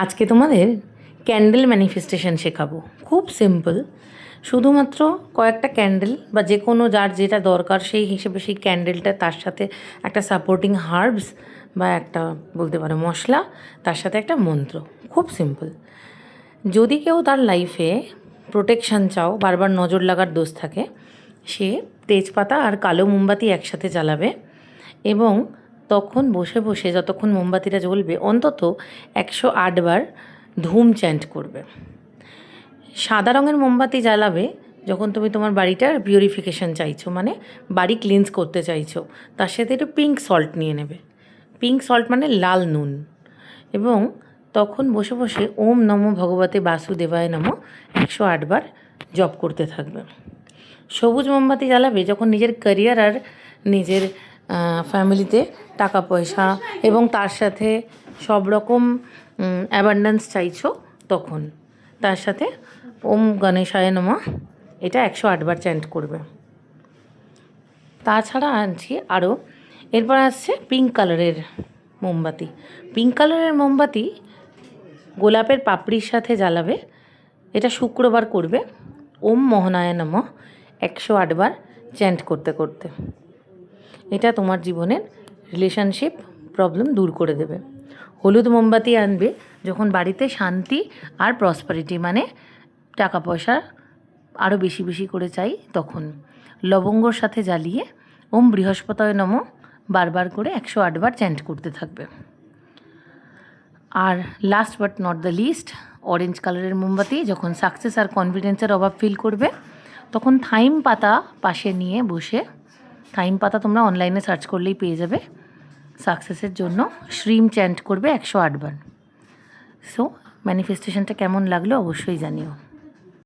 আজকে তোমাদের candle manifestation শেখাবো। খুব সিম্পল, শুধুমাত্র কয়েকটা ক্যান্ডেল বা যে কোনো যার যেটা দরকার সেই হিসেবে সেই ক্যান্ডেলটা, তার সাথে একটা সাপোর্টিং হার্বস বা একটা বলতে পারো মশলা, তার সাথে একটা মন্ত্র। খুব সিম্পল। যদি কেউ তার লাইফে প্রোটেকশান চাও, বারবার নজর লাগার দোষ থাকে, সে তেজপাতা আর কালো মোমবাতি একসাথে জ্বালাবে এবং তখন বসে বসে যতক্ষণ মোমবাতিটা জ্বলবে অন্তত 108 বার ধুম চ্যান্ট করবে। সাদা রঙের মোমবাতি জ্বালাবে যখন তুমি তোমার বাড়িটার পিউরিফিকেশান চাইছো, মানে বাড়ি ক্লিনস করতে চাইছো। তার সাথে একটু পিঙ্ক সল্ট নিয়ে নেবে। পিঙ্ক সল্ট মানে লাল নুন। এবং তখন বসে বসে ওম নমো ভগবতে বাসুদেবায় নমঃ 108 বার জপ করতে থাকবে। সবুজ মোমবাতি জ্বালাবে যখন নিজের ক্যারিয়ার আর নিজের ফ্যামিলিতে টাকা পয়সা এবং তার সাথে সব রকম অ্যাবান্ডেন্স চাইছো, তখন তার সাথে ওম গণেশায় নমঃ এটা 108 বার চ্যান্ট করবে। তাছাড়া আনছি আরও, এরপর আসছে পিঙ্ক কালারের মোমবাতি। পিঙ্ক কালারের মোমবাতি গোলাপের পাপড়ির সাথে জ্বালাবে। এটা শুক্রবার করবে। ওম মোহনায় নমঃ 108 বার চ্যান্ট করতে করতে। এটা তোমার জীবনের রিলেশনশিপ প্রবলেম দূর করে দেবে। হলুদ মোমবাতি আনবে যখন বাড়িতে শান্তি আর প্রসপারিটি, মানে টাকা পয়সা আরও বেশি বেশি করে চাই, তখন লবঙ্গর সাথে জ্বালিয়ে ওম বৃহস্পতয় নমঃ বারবার করে 108 বার চ্যান্ট করতে থাকবে। আর last but not the least, orange কালারের মোমবাতি যখন সাকসেস আর কনফিডেন্সের অভাব ফিল করবে, তখন থাইম পাতা পাশে নিয়ে বসে, থাইম পাতা তোমরা অনলাইনে সার্চ করলেই পেয়ে যাবে, সাকসেসের জন্য শ্রীম চ্যান্ট করবে 108 বার। সো ম্যানিফেস্টেশনটা কেমন লাগলো অবশ্যই জানিও।